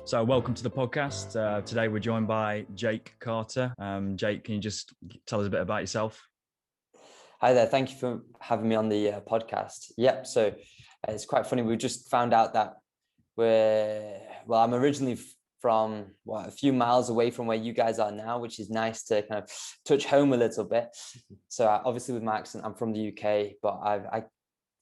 So welcome to the podcast. Today we're joined by Jake Carter. Jake, can you just tell us a bit about yourself? Hi there. Thank you for having me on the podcast. Yep. So it's quite funny. We just found out that I'm originally from a few miles away from where you guys are now, which is nice to kind of touch home a little bit. So obviously with my accent, I'm from the UK, but I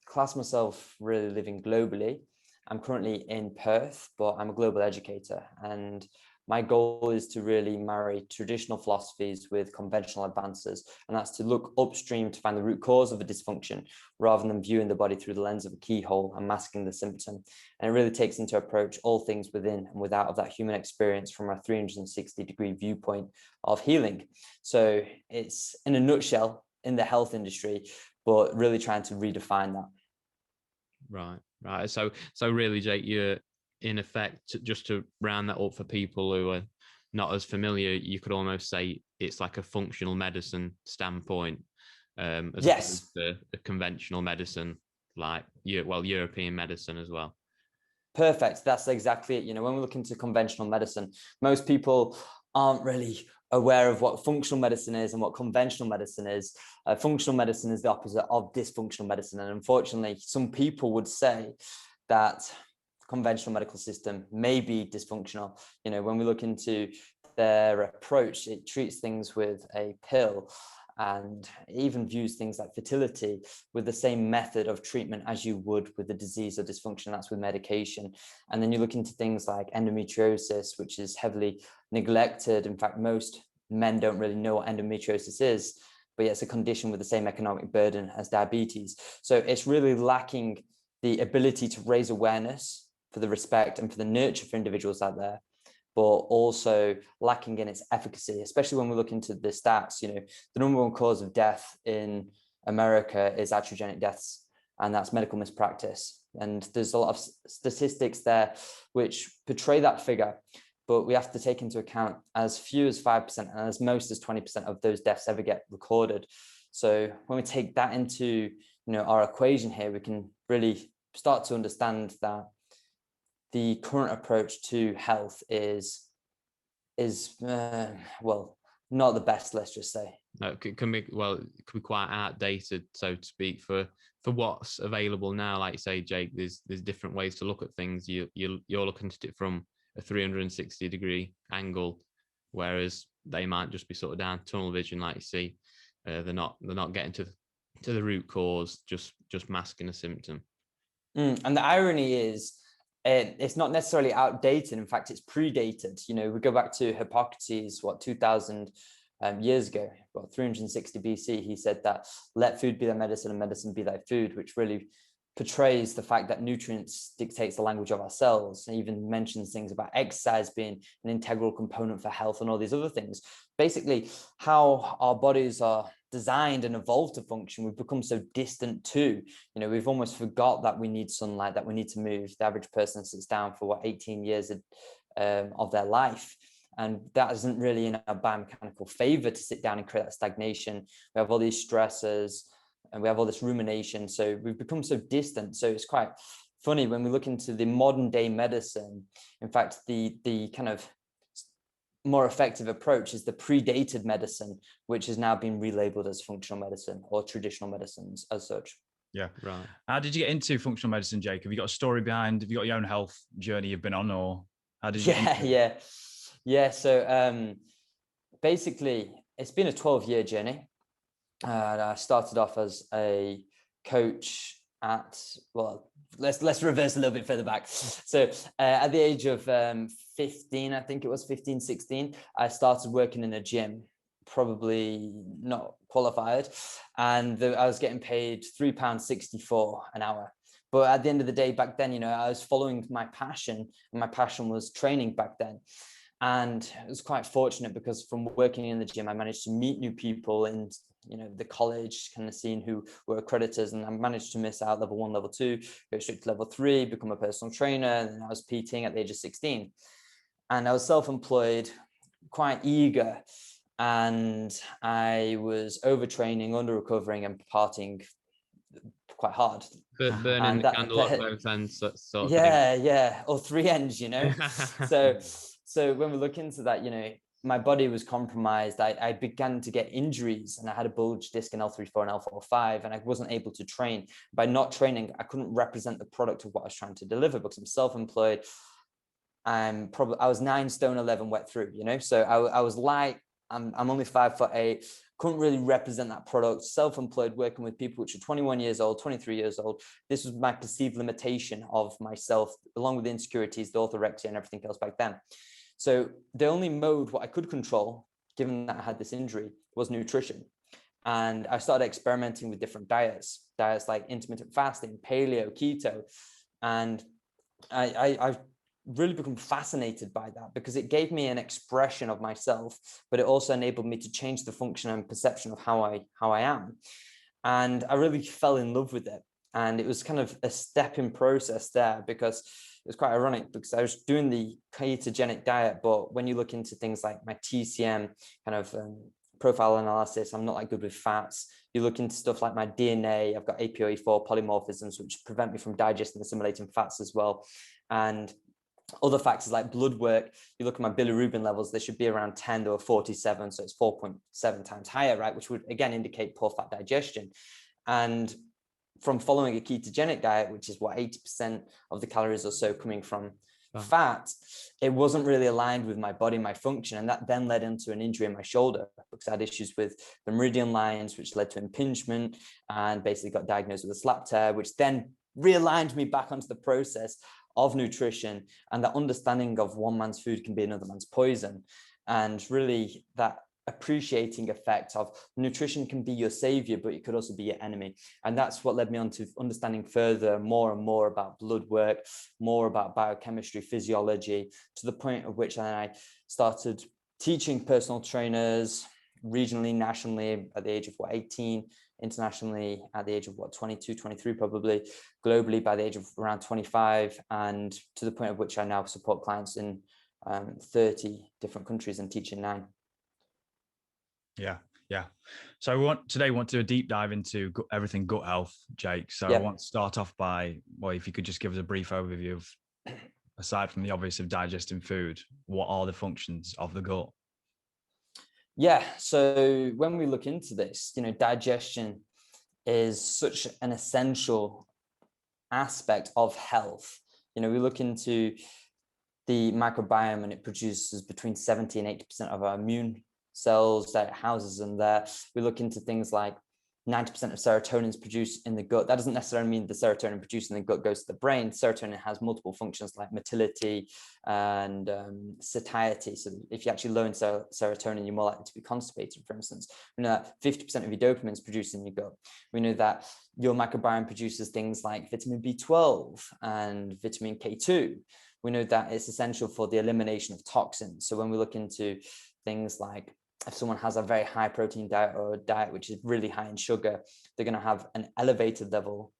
class myself really living globally. I'm currently in Perth, but I'm a global educator, and my goal is to really marry traditional philosophies with conventional advances, and that's to look upstream to find the root cause of a dysfunction rather than viewing the body through the lens of a keyhole and masking the symptom. And it really takes into approach all things within and without of that human experience from a 360-degree viewpoint of healing. So it's, in a nutshell, in the health industry, but really trying to redefine that. Right. So really, Jake, you're in effect, just to round that up for people who are not as familiar, you could almost say it's like a functional medicine standpoint, as opposed to a conventional medicine, like European medicine as well. Perfect. That's exactly it. You know, when we look into conventional medicine, most people aren't really aware of what functional medicine is and what conventional medicine is. Functional medicine is the opposite of dysfunctional medicine. And unfortunately, some people would say that conventional medical system may be dysfunctional. You know, when we look into their approach, it treats things with a pill and even views things like fertility with the same method of treatment as you would with the disease or dysfunction. That's with medication. And then you look into things like endometriosis, which is heavily neglected. In fact, most men don't really know what endometriosis is, but yet it's a condition with the same economic burden as diabetes. So it's really lacking the ability to raise awareness for the respect and for the nurture for individuals out there, but also lacking in its efficacy, especially when we look into the stats. You know, the number one cause of death in America is iatrogenic deaths, and that's medical mispractice. And there's a lot of statistics there which portray that figure, but we have to take into account as few as 5% and as most as 20% of those deaths ever get recorded. So when we take that into, our equation here, we can really start to understand that the current approach to health is not the best, let's just say. It can be quite outdated, so to speak, for what's available now. Like you say, Jake, there's different ways to look at things. You're looking at it from a 360-degree angle, whereas they might just be sort of down tunnel vision, like you see. They're not getting to the root cause, just masking a symptom. And the irony is, it's not necessarily outdated. In fact, it's predated. You know, we go back to Hippocrates, 2,000 years ago, 360 BC. He said that let food be thy medicine and medicine be thy food, which really portrays the fact that nutrients dictates the language of our cells, and even mentions things about exercise being an integral component for health and all these other things. Basically, how our bodies are designed and evolved to function, we've become so distant to. We've almost forgot that we need sunlight, that we need to move. The average person sits down for 18 years of their life, and that isn't really in our biomechanical favor to sit down and create that stagnation. We have all these stressors and we have all this rumination, so we've become so distant. So it's quite funny when we look into the modern day medicine. In fact, the kind of more effective approach is the predated medicine, which has now been relabeled as functional medicine or traditional medicines as such. Yeah, right. How did you get into functional medicine, Jake? Have you got a story behind? Have you got your own health journey you've been on, or how did you get into it? Yeah. So basically, it's been a 12-year journey. I started off as a coach at, let's reverse a little bit further back. So at the age of 15, I think it was 15, 16, I started working in a gym, probably not qualified. And I was getting paid £3.64 an hour. But at the end of the day, back then, I was following my passion, and my passion was training back then. And it was quite fortunate because from working in the gym, I managed to meet new people in, the college kind of scene who were accreditors, and I managed to miss out level 1, level 2, go straight to level 3, become a personal trainer. And then I was PTing at the age of 16, and I was self-employed, quite eager, and I was overtraining, under recovering, and partying quite hard. Burning the candle at both ends, sort of yeah, or three ends, you know. so when we look into that, you know, my body was compromised. I began to get injuries, and I had a bulge disc in L3-4 and L4-5, and I wasn't able to train. By not training, I couldn't represent the product of what I was trying to deliver, because I'm self-employed. I was 9 stone 11 wet through, you know, so I was light. I'm only 5'8", couldn't really represent that product, self-employed, working with people which are 21 years old, 23 years old. This was my perceived limitation of myself, along with the insecurities, the orthorexia and everything else back then. So the only mode what I could control, given that I had this injury, was nutrition. And I started experimenting with different diets like intermittent fasting, paleo, keto. And I really become fascinated by that, because it gave me an expression of myself, but it also enabled me to change the function and perception of how I am. And I really fell in love with it. And it was kind of a stepping process there, because it was quite ironic, because I was doing the ketogenic diet, but when you look into things like my TCM kind of profile analysis, I'm not that good with fats. You look into stuff like my DNA, I've got APOE4 polymorphisms, which prevent me from digesting and assimilating fats as well. And other factors like blood work, you look at my bilirubin levels, they should be around 10 to a 47, so it's 4.7 times higher, right? Which would again indicate poor fat digestion. And from following a ketogenic diet, which is what 80% of the calories or so coming from fat, it wasn't really aligned with my body, my function. And that then led into an injury in my shoulder, because I had issues with the meridian lines, which led to impingement, and basically got diagnosed with a slap tear, which then realigned me back onto the process of nutrition, and that understanding of one man's food can be another man's poison. And really that appreciating effect of nutrition can be your savior, but it could also be your enemy. And that's what led me on to understanding further more and more about blood work, more about biochemistry, physiology, to the point of which I started teaching personal trainers regionally, nationally at the age of 18, internationally at the age of 22, 23, probably globally by the age of around 25, and to the point of which I now support clients in 30 different countries and teach in 9. Yeah. So we want to do a deep dive into everything gut health, Jake. So I want to start off by, well, if you could just give us a brief overview of, aside from the obvious of digesting food, what are the functions of the gut? Yeah, so when we look into this, you know, digestion is such an essential aspect of health. You know, we look into the microbiome, and it produces between 70 and 80% of our immune cells that it houses in there. We look into things like 90% of serotonin is produced in the gut. That doesn't necessarily mean the serotonin produced in the gut goes to the brain. Serotonin has multiple functions like motility and satiety. So if you actually low in serotonin, you're more likely to be constipated, for instance. We know that 50% of your dopamine is produced in your gut. We know that your microbiome produces things like vitamin B12 and vitamin K2. We know that it's essential for the elimination of toxins. So when we look into things like, if someone has a very high protein diet or a diet which is really high in sugar, they're going to have an elevated level,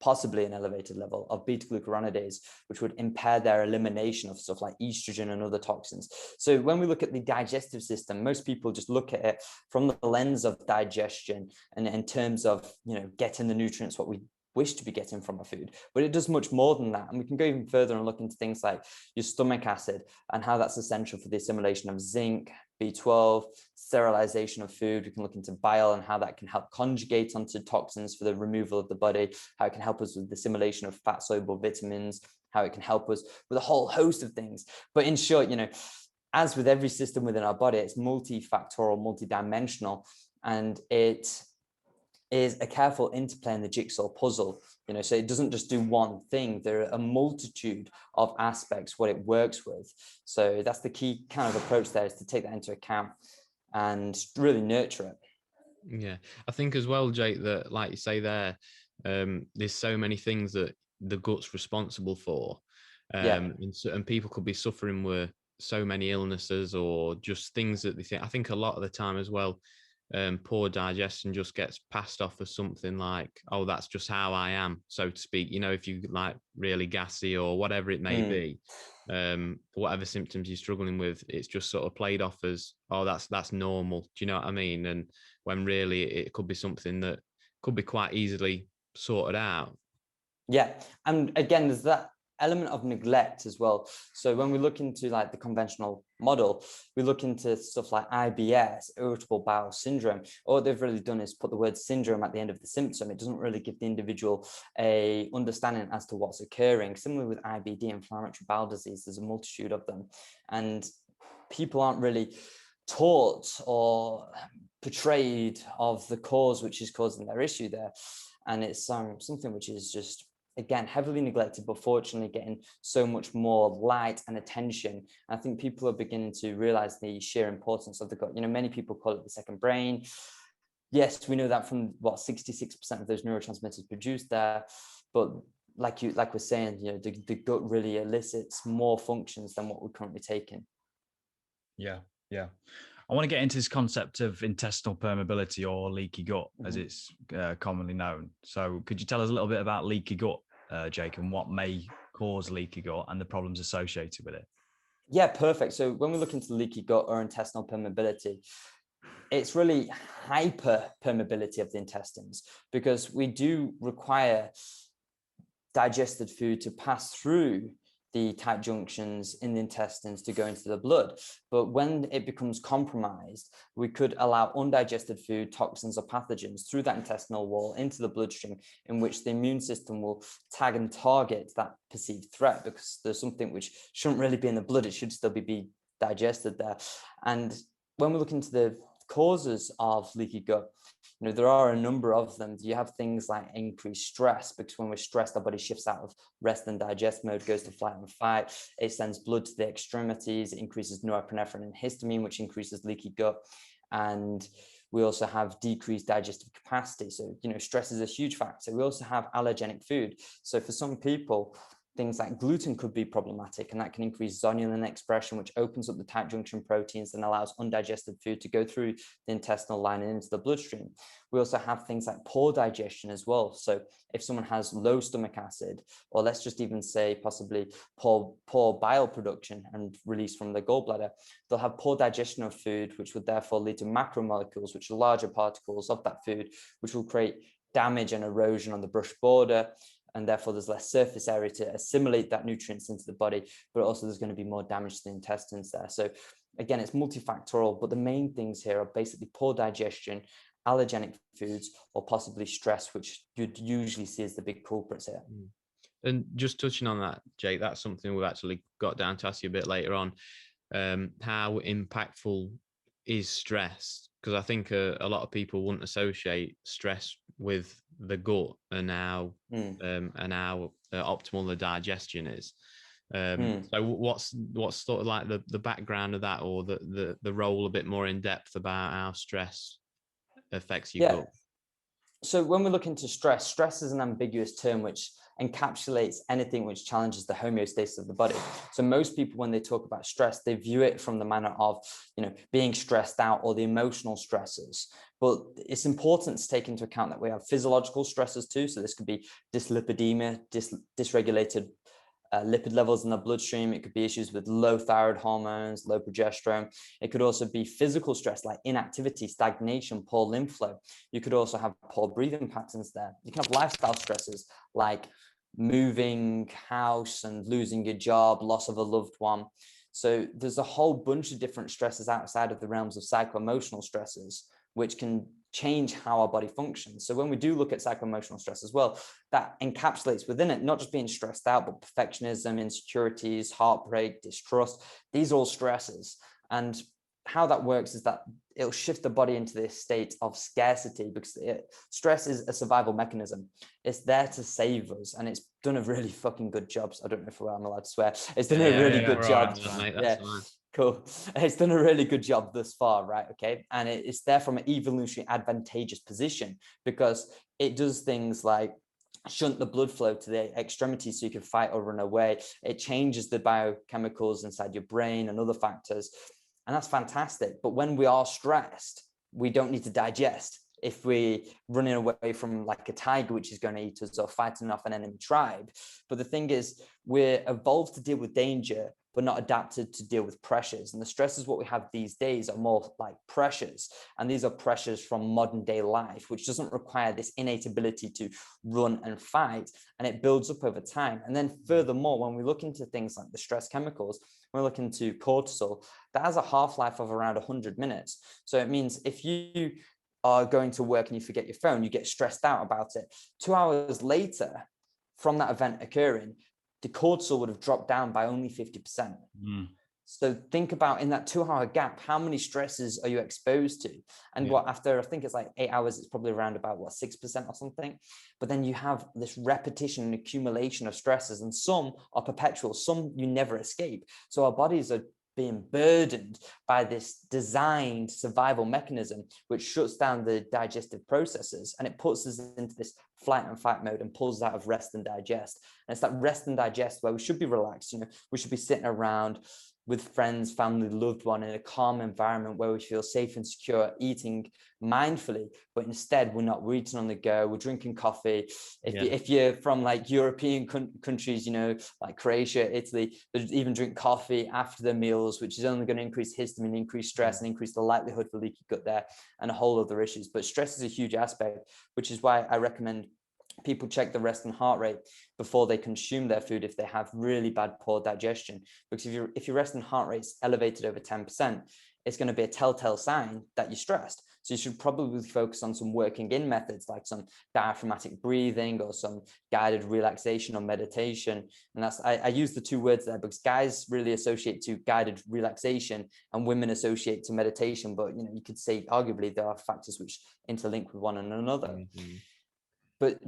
possibly an elevated level of beta-glucuronidase, which would impair their elimination of stuff like estrogen and other toxins. So when we look at the digestive system, most people just look at it from the lens of digestion and in terms of, you know, getting the nutrients, what we wish to be getting from our food, but it does much more than that. And we can go even further and look into things like your stomach acid and how that's essential for the assimilation of zinc, B12, sterilization of food. We can look into bile and how that can help conjugate onto toxins for the removal of the body, how it can help us with the assimilation of fat soluble vitamins, how it can help us with a whole host of things. But in short, you know, as with every system within our body, it's multifactorial, multidimensional, and it is a careful interplay in the jigsaw puzzle, you know, so it doesn't just do one thing. There are a multitude of aspects what it works with. So that's the key kind of approach there, is to take that into account and really nurture it. Yeah, I think as well, Jake, that like you say there, there's so many things that the gut's responsible for, and people could be suffering with so many illnesses or just things that they think. I think a lot of the time as well, poor digestion just gets passed off as something like, oh, that's just how I am, so to speak. You know, if you like really gassy or whatever it may be, whatever symptoms you're struggling with, it's just sort of played off as, oh, that's normal. Do you know what I mean? And when really it could be something that could be quite easily sorted out. Yeah, and again, there's that element of neglect as well. So when we look into like the conventional model, we look into stuff like IBS, irritable bowel syndrome. All they've really done is put the word syndrome at the end of the symptom. It doesn't really give the individual a understanding as to what's occurring. Similarly with IBD, inflammatory bowel disease, there's a multitude of them, and people aren't really taught or portrayed of the cause which is causing their issue there. And it's something which is just, again, heavily neglected, but fortunately getting so much more light and attention. I think people are beginning to realize the sheer importance of the gut. You know, many people call it the second brain. Yes, we know that from what 66% of those neurotransmitters produced there, but like we're saying, you know, the gut really elicits more functions than what we're currently taking. Yeah. I want to get into this concept of intestinal permeability, or leaky gut, as it's commonly known. So could you tell us a little bit about leaky gut, Jake, and what may cause leaky gut and the problems associated with it? Yeah, perfect. So when we look into leaky gut or intestinal permeability, it's really hyper permeability of the intestines, because we do require digested food to pass through the tight junctions in the intestines to go into the blood. But when it becomes compromised, we could allow undigested food, toxins, or pathogens through that intestinal wall into the bloodstream, in which the immune system will tag and target that perceived threat, because there's something which shouldn't really be in the blood. It should still be digested there. And when we look into the causes of leaky gut, you know, there are a number of them. You have things like increased stress, because when we're stressed, our body shifts out of rest and digest mode, goes to flight and fight. It sends blood to the extremities. It increases norepinephrine and histamine, which increases leaky gut. And we also have decreased digestive capacity. So, you know, stress is a huge factor. We also have allergenic food. So for some people, things like gluten could be problematic, and that can increase zonulin expression, which opens up the tight junction proteins and allows undigested food to go through the intestinal lining into the bloodstream. We also have things like poor digestion as well. So if someone has low stomach acid, or let's just even say possibly poor bile production and release from the gallbladder, they'll have poor digestion of food, which would therefore lead to macromolecules, which are larger particles of that food, which will create damage and erosion on the brush border, and therefore there's less surface area to assimilate that nutrients into the body, but also there's going to be more damage to the intestines there. So again, it's multifactorial, but the main things here are basically poor digestion, allergenic foods, or possibly stress, which you'd usually see as the big culprits here. And just touching on that, Jake, that's something we've actually got down to ask you a bit later on. How impactful is stress? Because I think a lot of people wouldn't associate stress with the gut and how optimal the digestion is. So what's sort of like the background of that, or the role a bit more in depth about how stress affects your gut? So when we look into stress is an ambiguous term which encapsulates anything which challenges the homeostasis of the body. So most people, when they talk about stress, they view it from the manner of, you know, being stressed out or the emotional stresses. But it's important to take into account that we have physiological stresses too. So this could be dyslipidemia, dysregulated lipid levels in the bloodstream. It could be issues with low thyroid hormones, low progesterone. It could also be physical stress like inactivity, stagnation, poor lymph flow. You could also have poor breathing patterns there. You can have lifestyle stresses like moving house and losing your job, loss of a loved one. So there's a whole bunch of different stresses outside of the realms of psycho-emotional stresses, which can change how our body functions. So when we do look at psycho-emotional stress as well, that encapsulates within it, not just being stressed out, but perfectionism, insecurities, heartbreak, distrust. These are all stresses. And how that works is that it'll shift the body into this state of scarcity, because stress is a survival mechanism. It's there to save us, and it's done a really fucking good job. I don't know if I'm allowed to swear. It's done a really good job. Cool. It's done a really good job thus far, right? Okay. And it's there from an evolutionary advantageous position, because it does things like shunt the blood flow to the extremities so you can fight or run away. It changes the biochemicals inside your brain and other factors. And that's fantastic. But when we are stressed, we don't need to digest. If we're running away from like a tiger, which is going to eat us, or fighting off an enemy tribe. But the thing is, we're evolved to deal with danger, but not adapted to deal with pressures. And the stresses what we have these days are more like pressures. And these are pressures from modern day life, which doesn't require this innate ability to run and fight. And it builds up over time. And then furthermore, when we look into things like the stress chemicals, we're looking to cortisol, that has a half-life of around 100 minutes. So it means if you are going to work and you forget your phone, you get stressed out about it. 2 hours later from that event occurring, the cortisol would have dropped down by only 50%. So think about in that 2 hour gap, how many stresses are you exposed to? And what after, I think it's like 8 hours, it's probably around about 6% or something. But then you have this repetition and accumulation of stresses, and some are perpetual, some you never escape. So our bodies are being burdened by this designed survival mechanism, which shuts down the digestive processes, and it puts us into this flight and fight mode and pulls us out of rest and digest. And it's that rest and digest where we should be relaxed. We should be sitting around with friends, family, loved one in a calm environment where we feel safe and secure, eating mindfully, but instead we're not. We're eating on the go, we're drinking coffee. If you're from like European countries, like Croatia, Italy, they even drink coffee after their meals, which is only going to increase histamine, increase stress, and increase the likelihood for leaky gut there, and a whole other issues. But stress is a huge aspect, which is why I recommend people check the rest and heart rate before they consume their food if they have really bad poor digestion. Because if your rest and heart rate's elevated over 10%, it's going to be a telltale sign that you're stressed. So you should probably focus on some working in methods like some diaphragmatic breathing or some guided relaxation or meditation. And that's, I use the two words there because guys really associate to guided relaxation and women associate to meditation. But you could say arguably there are factors which interlink with one another. But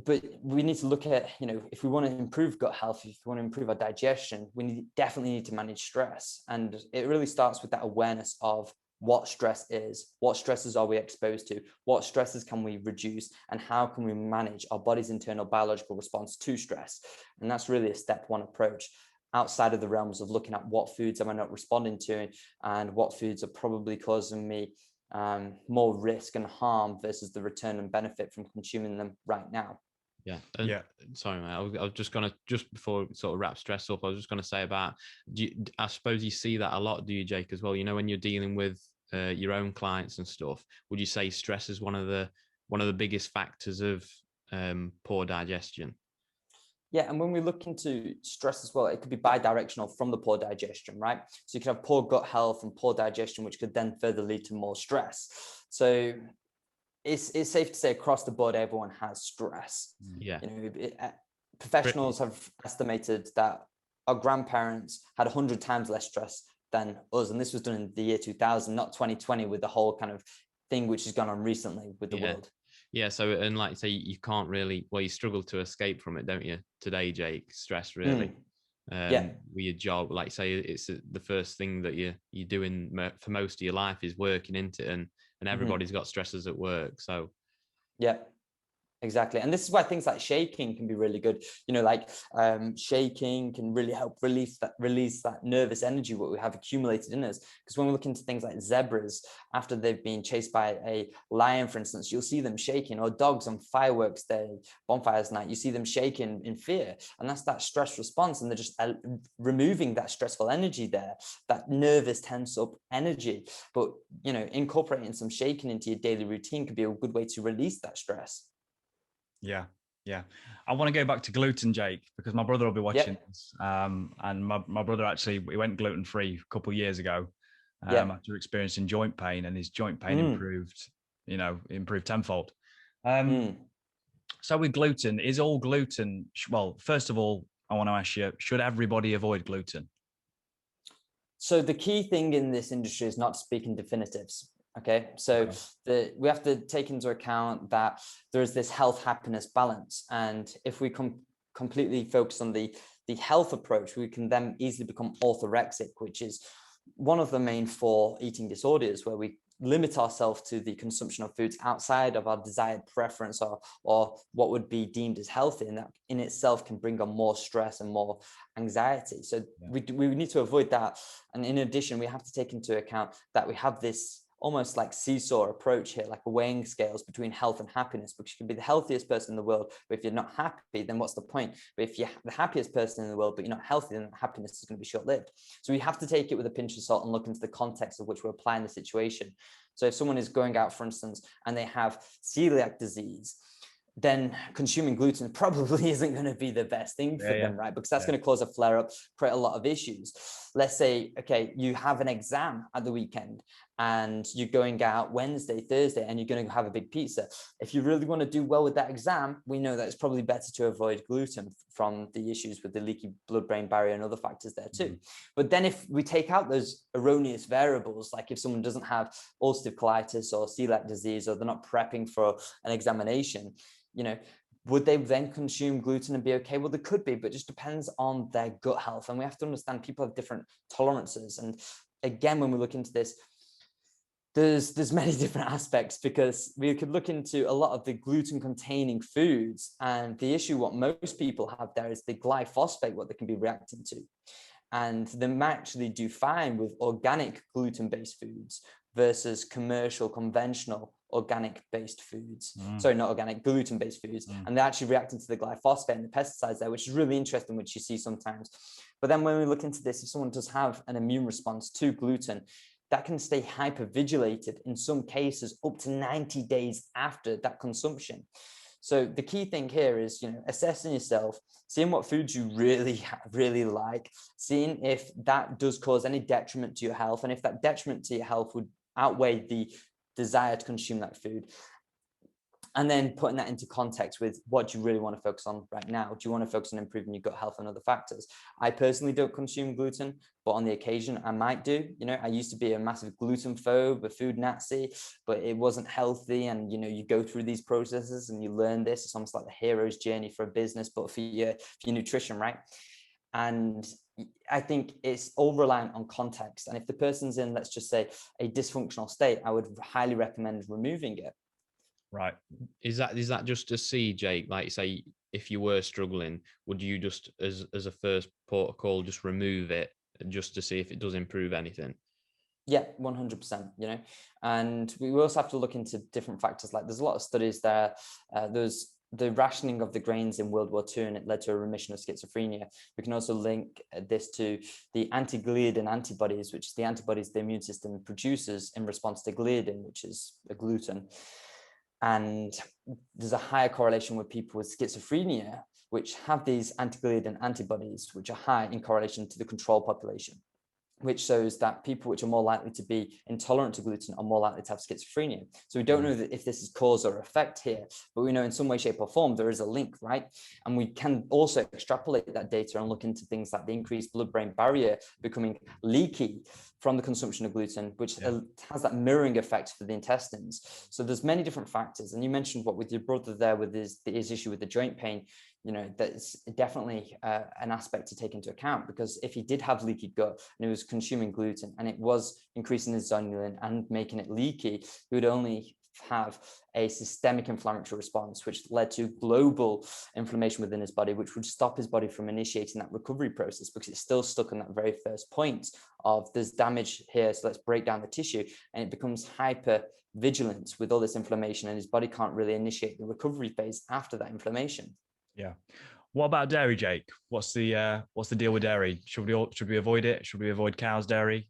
we need to look at, if we want to improve gut health, if we want to improve our digestion, we definitely need to manage stress. And it really starts with that awareness of what stress is, what stresses are we exposed to, what stresses can we reduce, and how can we manage our body's internal biological response to stress. And that's really a step one approach outside of the realms of looking at what foods am I not responding to and what foods are probably causing me more risk and harm versus the return and benefit from consuming them right now. Sorry, mate. I was just gonna, just before we sort of wrap stress up, I was just gonna say about, I suppose you see that a lot, do you, Jake, as well? When you're dealing with your own clients and stuff, would you say stress is one of the biggest factors of poor digestion? Yeah, and when we look into stress as well, it could be bi-directional from the poor digestion, right? So you could have poor gut health and poor digestion, which could then further lead to more stress. So it's safe to say across the board, everyone has stress. Professionals have estimated that our grandparents had 100 times less stress than us. And this was done in the year 2000, not 2020, with the whole kind of thing which has gone on recently with the world. Yeah, so, and like say, you can't really, you struggle to escape from it, don't you? Today, Jake, stress really. With your job, like say, it's the first thing that you're doing for most of your life is working into it, and everybody's got stresses at work. So exactly. And this is why things like shaking can be really good. Shaking can really help release that nervous energy what we have accumulated in us. Because when we look into things like zebras, after they've been chased by a lion, for instance, you'll see them shaking, or dogs on fireworks day, bonfires night, you see them shaking in fear. And that's that stress response. And they're just removing that stressful energy there, that nervous tense up energy. But, incorporating some shaking into your daily routine could be a good way to release that stress. Yeah. I want to go back to gluten, Jake, because my brother will be watching this. And my brother actually, he went gluten-free a couple of years ago after experiencing joint pain, and his joint pain improved tenfold. So with gluten, is all gluten, well, first of all, I want to ask you, should everybody avoid gluten? So the key thing in this industry is not speaking definitives. Okay, so we have to take into account that there's this health-happiness balance. And if we completely focus on the health approach, we can then easily become orthorexic, which is one of the main 4 eating disorders, where we limit ourselves to the consumption of foods outside of our desired preference or what would be deemed as healthy, and that in itself can bring on more stress and more anxiety. So we need to avoid that. And in addition, we have to take into account that we have this almost like seesaw approach here, like a weighing scales between health and happiness, because you can be the healthiest person in the world, but if you're not happy, then what's the point? But if you're the happiest person in the world, but you're not healthy, then happiness is going to be short-lived. So we have to take it with a pinch of salt and look into the context of which we're applying the situation. So if someone is going out, for instance, and they have celiac disease, then consuming gluten probably isn't going to be the best thing for them, right? Because that's going to cause a flare up, create a lot of issues. Let's say, okay, you have an exam at the weekend and you're going out Wednesday, Thursday, and you're going to have a big pizza. If you really want to do well with that exam, we know that it's probably better to avoid gluten from the issues with the leaky blood-brain barrier and other factors there too. But then if we take out those erroneous variables, like if someone doesn't have ulcerative colitis or celiac disease, or they're not prepping for an examination, would they then consume gluten and be okay? Well, they could be, but it just depends on their gut health. And we have to understand people have different tolerances. And again, when we look into this, there's many different aspects, because we could look into a lot of the gluten containing foods. And the issue, what most people have there, is the glyphosate, what they can be reacting to. And they might actually do fine with organic gluten-based foods versus commercial, conventional, organic-based foods. Sorry, not organic, gluten-based foods. And they're actually reacting to the glyphosate and the pesticides there, which is really interesting, which you see sometimes. But then when we look into this, if someone does have an immune response to gluten, that can stay hypervigilated in some cases up to 90 days after that consumption. So the key thing here is, assessing yourself, seeing what foods you really like, seeing if that does cause any detriment to your health, and if that detriment to your health would outweigh the desire to consume that food. And then putting that into context with what do you really want to focus on right now? Do you want to focus on improving your gut health and other factors? I personally don't consume gluten, but on the occasion I might do. I used to be a massive gluten phobe, a food Nazi, but it wasn't healthy. And, you go through these processes and you learn this. It's almost like the hero's journey for a business, but for your nutrition, right? And I think it's all reliant on context. And if the person's in, let's just say, a dysfunctional state, I would highly recommend removing it. Right. Is that just to see, Jake, like say, if you were struggling, would you just as a first port of call, just remove it just to see if it does improve anything? Yeah, 100%, and we also have to look into different factors. Like there's a lot of studies there. There's the rationing of the grains in World War II, and it led to a remission of schizophrenia. We can also link this to the anti-gliadin antibodies, which is the antibodies the immune system produces in response to gliadin, which is a gluten. And there's a higher correlation with people with schizophrenia, which have these anti-gliadin antibodies, which are high in correlation to the control population, which shows that people which are more likely to be intolerant to gluten are more likely to have schizophrenia. So we don't know that if this is cause or effect here, but we know in some way, shape or form, there is a link, right? And we can also extrapolate that data and look into things like the increased blood-brain barrier becoming leaky from the consumption of gluten, which has that mirroring effect for the intestines. So there's many different factors. And you mentioned what with your brother there with his issue with the joint pain, that's definitely an aspect to take into account, because if he did have leaky gut and he was consuming gluten and it was increasing his zonulin and making it leaky, he would only have a systemic inflammatory response, which led to global inflammation within his body, which would stop his body from initiating that recovery process, because it's still stuck on that very first point of there's damage here, so let's break down the tissue, and it becomes hyper vigilant with all this inflammation, and his body can't really initiate the recovery phase after that inflammation. Yeah. What about dairy, Jake? What's the deal with dairy? Should we avoid it? Should we avoid cow's dairy?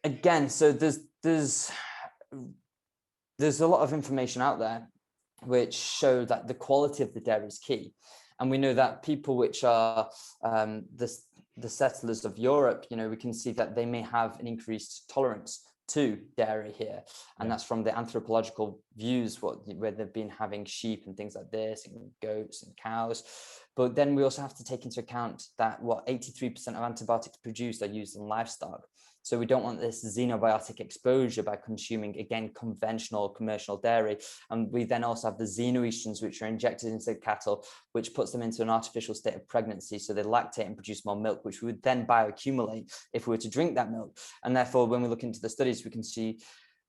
Again, so there's a lot of information out there which show that the quality of the dairy is key. And we know that people which are the settlers of Europe, we can see that they may have an increased tolerance to dairy here. And that's from the anthropological views, where they've been having sheep and things like this, and goats and cows. But then we also have to take into account that 83% of antibiotics produced are used in livestock. So we don't want this xenobiotic exposure by consuming, again, conventional commercial dairy. And we then also have the xenoestrogens, which are injected into cattle, which puts them into an artificial state of pregnancy. So they lactate and produce more milk, which we would then bioaccumulate if we were to drink that milk. And therefore, when we look into the studies, we can see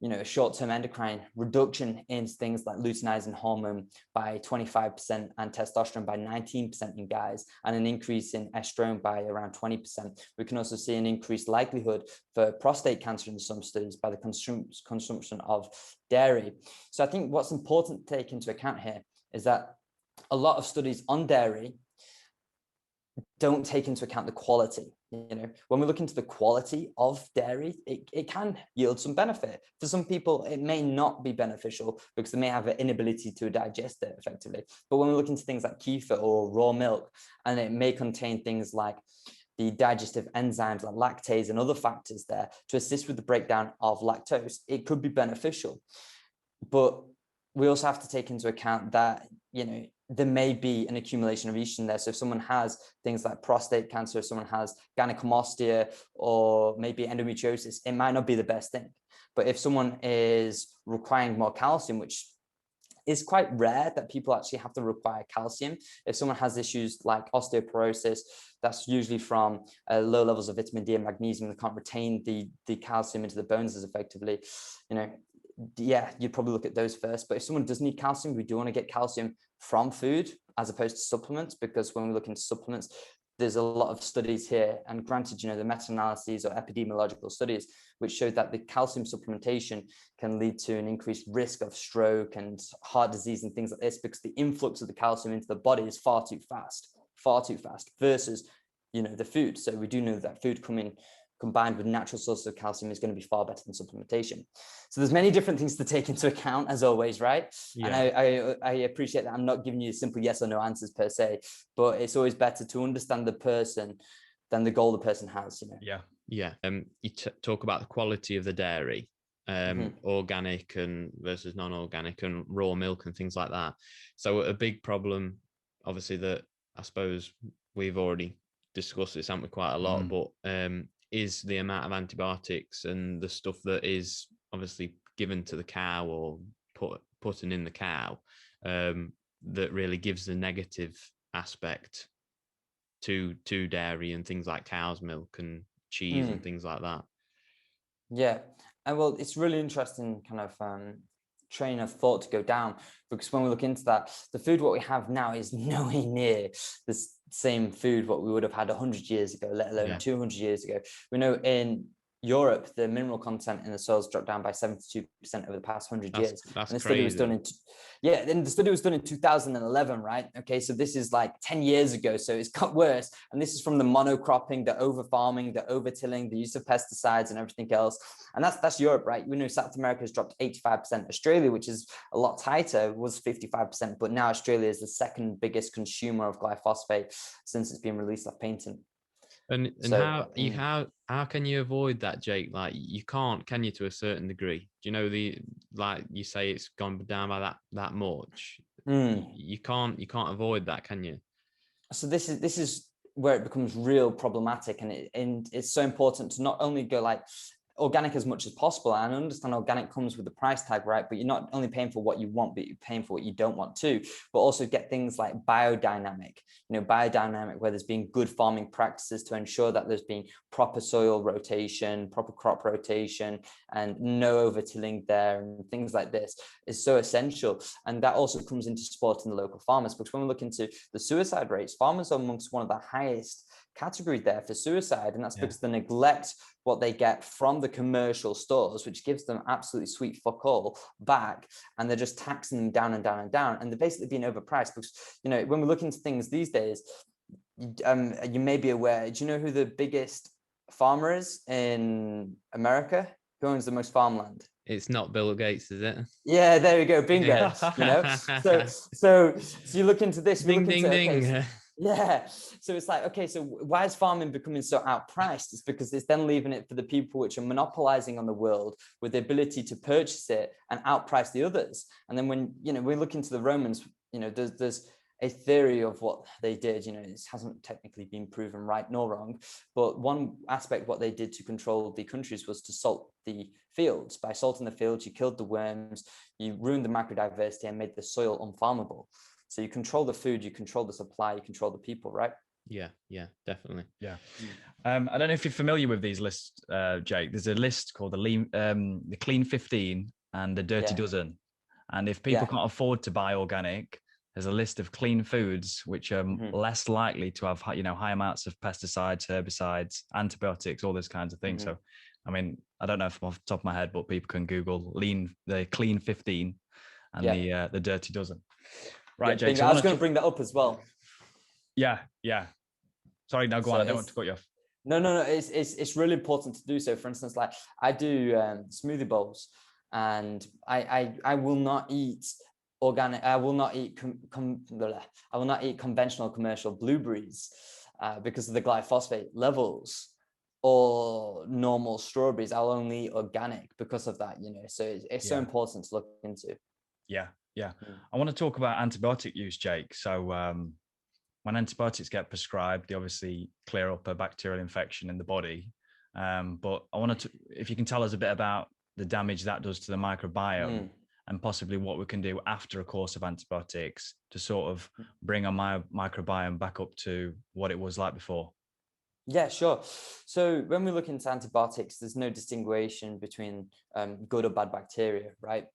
a short-term endocrine reduction in things like luteinizing hormone by 25% and testosterone by 19% in guys, and an increase in estrone by around 20%. We can also see an increased likelihood for prostate cancer in some studies by the consumption of dairy. So I think what's important to take into account here is that a lot of studies on dairy don't take into account the quality. When we look into the quality of dairy, it can yield some benefit. For some people, it may not be beneficial because they may have an inability to digest it effectively. But when we look into things like kefir or raw milk, and it may contain things like the digestive enzymes like lactase and other factors there to assist with the breakdown of lactose, it could be beneficial. But we also have to take into account that, there may be an accumulation of estrogen there. So if someone has things like prostate cancer, if someone has gynecomastia or maybe endometriosis, it might not be the best thing. But if someone is requiring more calcium, which is quite rare that people actually have to require calcium. If someone has issues like osteoporosis, that's usually from low levels of vitamin D and magnesium. They can't retain the calcium into the bones as effectively, yeah, you'd probably look at those first. But if someone does need calcium, we do want to get calcium from food as opposed to supplements, because when we look into supplements, there's a lot of studies here, and granted, the meta-analyses or epidemiological studies, which showed that the calcium supplementation can lead to an increased risk of stroke and heart disease and things like this, because the influx of the calcium into the body is far too fast versus, the food. So we do know that food combined with natural sources of calcium is going to be far better than supplementation. So there's many different things to take into account, as always, right? Yeah. And I appreciate that I'm not giving you simple yes or no answers per se, but it's always better to understand the person than the goal the person has, Yeah. You talk about the quality of the dairy, organic and versus non-organic, and raw milk and things like that. So a big problem, obviously, that I suppose we've already discussed this, haven't we, quite a lot, but is the amount of antibiotics and the stuff that is obviously given to the cow or putting in the cow that really gives the negative aspect to dairy and things like cow's milk and cheese and things like that. Yeah, and well, it's really interesting kind of train of thought to go down, because when we look into that, the food what we have now is nowhere near the same food what we would have had 100 years ago, let alone 200 years ago. We know in Europe, the mineral content in the soils dropped down by 72% over the past 100 years. That's and the crazy. Study was done in, the study was done in 2011, right? Okay, so this is like 10 years ago, so it's got worse. And this is from the monocropping, the over-farming, the over-tilling, the use of pesticides and everything else. And that's Europe, right? We know South America has dropped 85%. Australia, which is a lot tighter, was 55%, but now Australia is the second biggest consumer of glyphosate since it's been released off patent. And so, how can you avoid that, Jake? Like, you can't, can you, to a certain degree? Do you know like you say it's gone down by that much? You can't avoid that, can you? So this is where it becomes real problematic, and it's so important to not only go like organic as much as possible. And I understand organic comes with the price tag, right? But you're not only paying for what you want, but you're paying for what you don't want too. But also get things like biodynamic, where there's been good farming practices to ensure that there's been proper soil rotation, proper crop rotation, and no over-tilling there, and things like this is so essential. And that also comes into supporting the local farmers, because when we look into the suicide rates, farmers are amongst one of the highest category there for suicide, and that's because they neglect what they get from the commercial stores, which gives them absolutely sweet fuck all back, and they're just taxing them down and down and down, and they're basically being overpriced. Because when we look into things these days, you may be aware, do you know who the biggest farmer is in America? Who owns the most farmland? It's not Bill Gates, is it? Yeah, there you go, bingo. So you look into this, ding ding ding. Okay, yeah. So it's like, okay, so why is farming becoming so outpriced? It's because it's then leaving it for the people which are monopolizing on the world with the ability to purchase it and outprice the others. And then when, we look into the Romans, there's a theory of what they did. It hasn't technically been proven right nor wrong, but one aspect what they did to control the countries was to salt the fields. By salting the fields, you killed the worms, you ruined the macrodiversity and made the soil unfarmable. So you control the food, you control the supply, you control the people, right? Yeah, definitely. Yeah. I don't know if you're familiar with these lists, Jake. There's a list called the Clean 15 and the Dirty Dozen. And if people can't afford to buy organic, there's a list of clean foods which are less likely to have, high amounts of pesticides, herbicides, antibiotics, all those kinds of things. So, I mean, I don't know if off the top of my head, but people can Google the Clean 15 and the Dirty Dozen. Right, Jake. So I was going to bring that up as well. Yeah. Sorry, now go on. I don't want to cut you off. No. It's really important to do so. For instance, like I do smoothie bowls, and I will not eat organic. I will not eat I will not eat conventional commercial blueberries because of the glyphosate levels, or normal strawberries. I'll only eat organic because of that. So it's so important to look into. Yeah. I want to talk about antibiotic use, Jake. So when antibiotics get prescribed, they obviously clear up a bacterial infection in the body. But I wanted to, if you can tell us a bit about the damage that does to the microbiome and possibly what we can do after a course of antibiotics to sort of bring our microbiome back up to what it was like before. Yeah, sure. So when we look into antibiotics, there's no distinguishing between good or bad bacteria, right?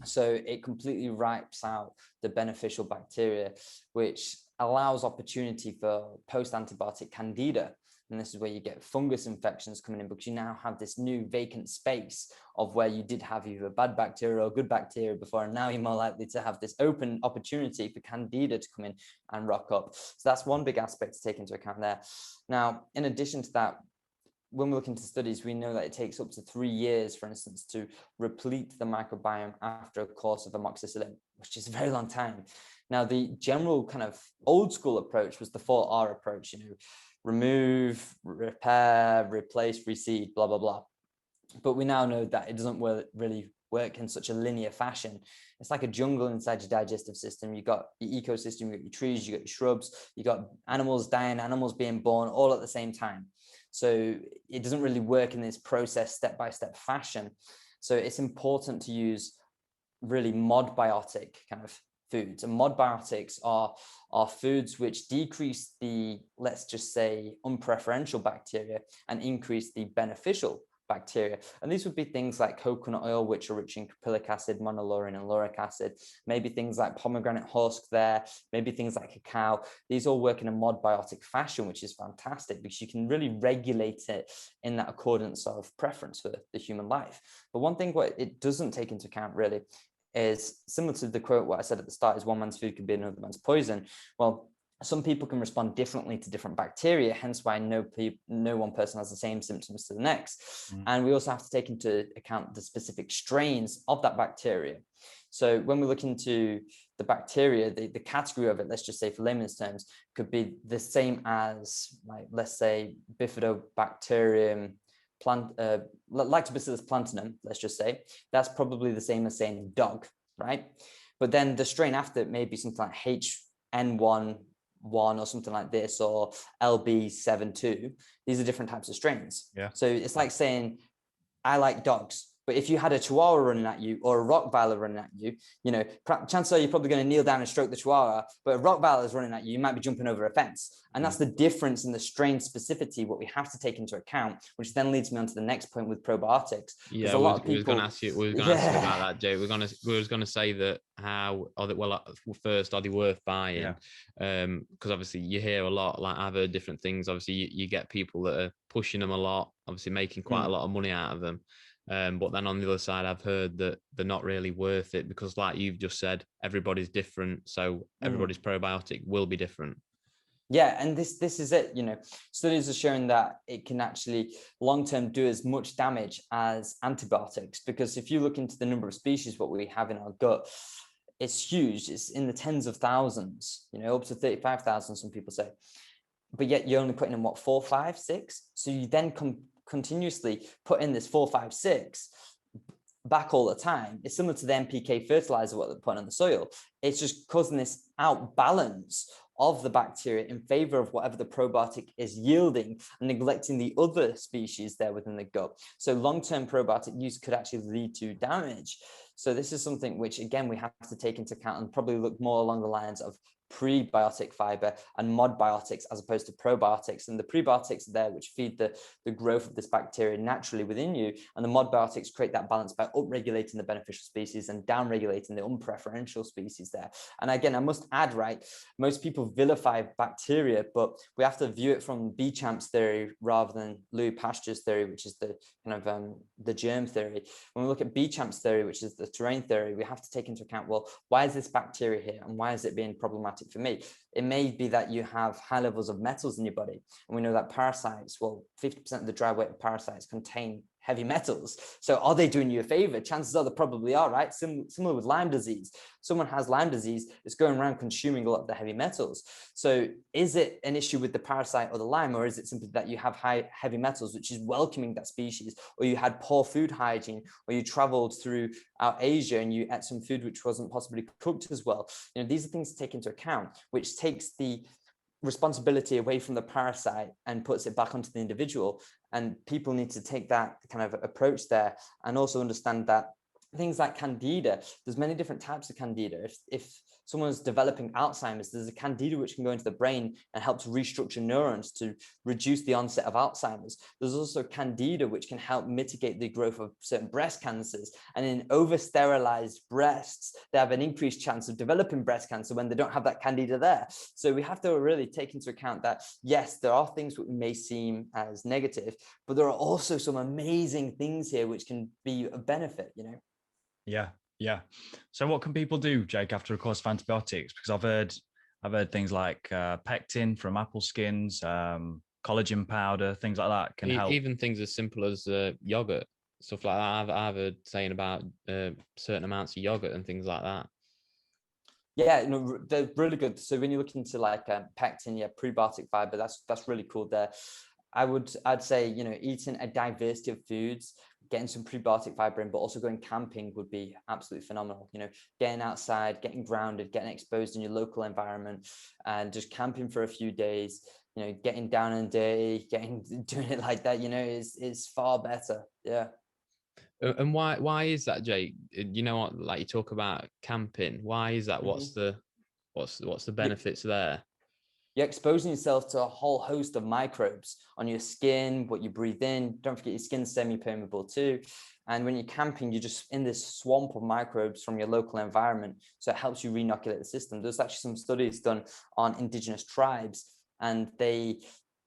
So it completely wipes out the beneficial bacteria, which allows opportunity for post-antibiotic Candida. And this is where you get fungus infections coming in, because you now have this new vacant space of where you did have either bad bacteria or good bacteria before, and now you're more likely to have this open opportunity for Candida to come in and rock up. So that's one big aspect to take into account there. Now, in addition to that, when we look into studies, we know that it takes up to 3 years, for instance, to replete the microbiome after a course of amoxicillin, which is a very long time. Now, the general kind of old school approach was the 4R approach, remove, repair, replace, reseed, blah, blah, blah. But we now know that it doesn't really work in such a linear fashion. It's like a jungle inside your digestive system. You got your ecosystem, you got your trees, you got your shrubs, you got animals dying, animals being born all at the same time. So it doesn't really work in this process step-by-step fashion. So it's important to use really modbiotic kind of foods. And modbiotics are foods which decrease the, let's just say, unpreferential bacteria and increase the beneficial bacteria. And these would be things like coconut oil, which are rich in caprylic acid, monolaurin, and lauric acid. Maybe things like pomegranate husk there, maybe things like cacao. These all work in a modbiotic fashion, which is fantastic because you can really regulate it in that accordance of preference for the human life. But one thing what it doesn't take into account really is similar to the quote what I said at the start, is one man's food can be another man's poison. Well, some people can respond differently to different bacteria, hence why no one person has the same symptoms to the next. And we also have to take into account the specific strains of that bacteria. So when we look into the bacteria, the category of it, let's just say for layman's terms, could be the same as, like, let's say Bifidobacterium Lactobacillus plantarum, let's just say. That's probably the same as saying dog, right? But then the strain after it may be something like HN1 or something like this, or LB72. These are different types of strains. Yeah. So it's like saying, I like dogs. But if you had a Chihuahua running at you or a Rottweiler running at you, chances are you're probably going to kneel down and stroke the Chihuahua. But a Rottweiler is running at you, you might be jumping over a fence. And that's the difference in the strain specificity, what we have to take into account, which then leads me on to the next point with probiotics. Yeah, we was going to ask you about that, Jay. We was going to say that first, are they worth buying? Because obviously you hear a lot, like I've heard different things. Obviously you get people that are pushing them a lot, obviously making quite a lot of money out of them. But then on the other side, I've heard that they're not really worth it because, like you've just said, everybody's different. So everybody's probiotic will be different. Yeah, and this is it. Studies are showing that it can actually long-term do as much damage as antibiotics, because if you look into the number of species what we have in our gut, it's huge. It's in the tens of thousands, up to 35,000, some people say. But yet you're only putting in 4, 5, 6. So you then continuously put in this 4, 5, 6 back all the time. It's similar to the NPK fertilizer what they're putting on the soil. It's just causing this outbalance of the bacteria in favor of whatever the probiotic is yielding and neglecting the other species there within the gut. So long-term probiotic use could actually lead to damage. So this is something which, again, we have to take into account and probably look more along the lines of prebiotic fiber and modbiotics as opposed to probiotics. And the prebiotics are there, which feed the growth of this bacteria naturally within you, and the modbiotics create that balance by upregulating the beneficial species and downregulating the unpreferential species there. And again, I must add, right, most people vilify bacteria, but we have to view it from Bechamp's theory rather than Louis Pasteur's theory, which is the kind of the germ theory. When we look at Bechamp's theory, which is the terrain theory, we have to take into account, well, why is this bacteria here and why is it being problematic for me? It may be that you have high levels of metals in your body. And we know that parasites, well, 50% of the dry weight of parasites contain heavy metals. So are they doing you a favor? Chances are they probably are, right? Similar with Lyme disease. Someone has Lyme disease, it's going around consuming a lot of the heavy metals. So is it an issue with the parasite or the Lyme, or is it simply that you have high heavy metals, which is welcoming that species, or you had poor food hygiene, or you traveled throughout Asia and you ate some food which wasn't possibly cooked as well? You know, these are things to take into account, which takes the responsibility away from the parasite and puts it back onto the individual. And people need to take that kind of approach there, and also understand that things like Candida, there's many different types of Candida. If someone's developing Alzheimer's, there's a Candida which can go into the brain and helps restructure neurons to reduce the onset of Alzheimer's. There's also Candida which can help mitigate the growth of certain breast cancers. And in over-sterilized breasts, they have an increased chance of developing breast cancer when they don't have that Candida there. So we have to really take into account that, yes, there are things that may seem as negative, but there are also some amazing things here which can be a benefit, you know? Yeah. So what can people do, Jake, after a course of antibiotics? Because I've heard things like pectin from apple skins, collagen powder, things like that can help. Even things as simple as yogurt, stuff like that. I've heard saying about certain amounts of yogurt and things like that. Yeah, no, they're really good. So when you look into like pectin, yeah, prebiotic fiber, that's really cool there. I'd say, you know, eating a diversity of foods, getting some prebiotic fiber in, but also going camping would be absolutely phenomenal. You know, getting outside, getting grounded, getting exposed in your local environment, and just camping for a few days, you know, getting down and dirty, doing it like that, you know, is far better. Yeah. And why is that, Jake? You know what, like you talk about camping, why is that? What's the benefits there? You're exposing yourself to a whole host of microbes on your skin, what you breathe in. Don't forget your skin's semi-permeable too. And when you're camping, you're just in this swamp of microbes from your local environment. So it helps you re-inoculate the system. There's actually some studies done on indigenous tribes, and they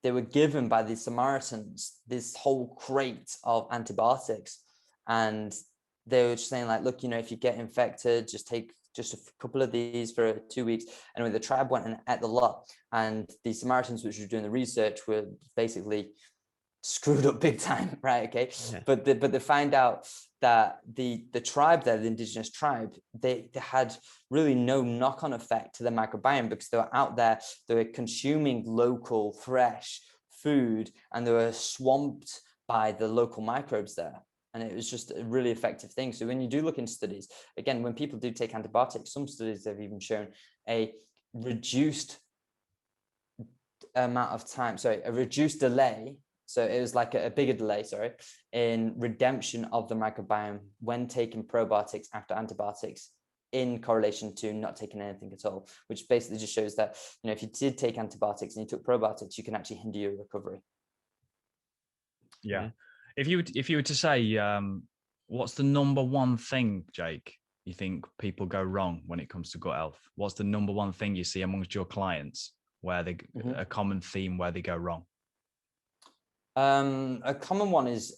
were given by the Samaritans this whole crate of antibiotics. And they were just saying like, look, you know, if you get infected, just take just a couple of these for 2 weeks. Anyway, the tribe went and ate the lot, and the Samaritans, which were doing the research, were basically screwed up big time, right? Okay, yeah. But they find out that the tribe there, the indigenous tribe, they had really no knock-on effect to the microbiome, because they were out there, they were consuming local fresh food, and they were swamped by the local microbes there. And it was just a really effective thing. So when you do look into studies, again, when people do take antibiotics, some studies have even shown a reduced amount of time, a reduced delay. So it was like a bigger delay, in redemption of the microbiome when taking probiotics after antibiotics, in correlation to not taking anything at all, which basically just shows that, you know, if you did take antibiotics and you took probiotics, you can actually hinder your recovery. Yeah. If you were to say, what's the number one thing, Jake, you think people go wrong when it comes to gut health? What's the number one thing you see amongst your clients where a common theme where they go wrong? A common one is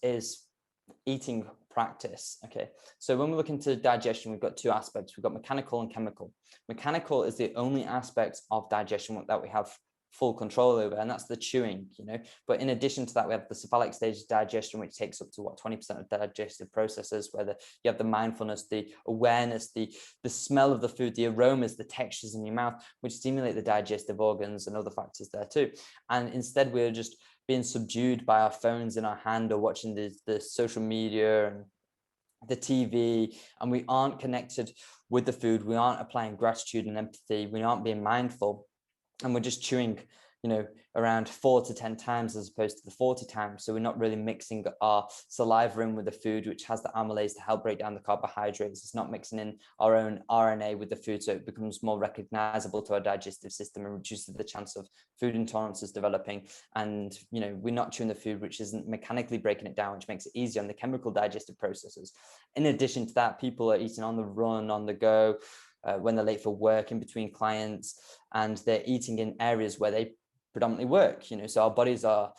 eating practice. Okay, so when we look into digestion, we've got two aspects. We've got mechanical and chemical. Mechanical is the only aspect of digestion that we have full control over, and that's the chewing, you know. But in addition to that, we have the cephalic stage of digestion, which takes up to 20% of digestive processes, where you have the mindfulness, the awareness, the smell of the food, the aromas, the textures in your mouth, which stimulate the digestive organs and other factors there too. And instead, we're just being subdued by our phones in our hand, or watching the social media and the TV, and we aren't connected with the food. We aren't applying gratitude and empathy. We aren't being mindful. And we're just chewing around 4 to 10 times as opposed to the 40 times. So we're not really mixing our saliva in with the food, which has the amylase to help break down the carbohydrates. It's not mixing in our own RNA with the food, so it becomes more recognizable to our digestive system and reduces the chance of food intolerances developing. And we're not chewing the food, which isn't mechanically breaking it down, which makes it easier on the chemical digestive processes. In addition to that, people are eating on the run, on the go, when they're late for work, in between clients, and they're eating in areas where they predominantly work. So our bodies are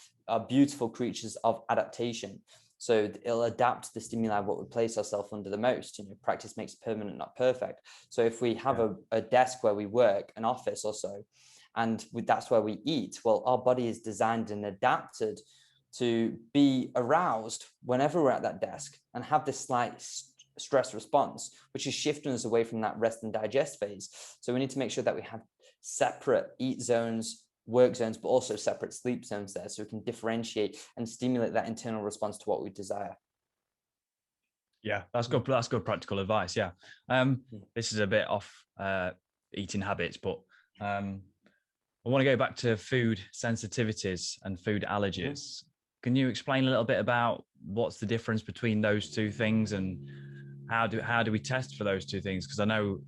beautiful creatures of adaptation. So it'll adapt to the stimuli what we place ourselves under the most. Practice makes permanent, not perfect. So if we have a desk where we work, an office or so, and that's where we eat, well, our body is designed and adapted to be aroused whenever we're at that desk and have this slight stress response, which is shifting us away from that rest and digest phase. So we need to make sure that we have separate eat zones, work zones, but also separate sleep zones there, so we can differentiate and stimulate that internal response to what we desire. Yeah, that's good practical advice. Yeah. This is a bit off eating habits, but I want to go back to food sensitivities and food allergies. Can you explain a little bit about what's the difference between those two things, and how do we test for those two things? Because I know,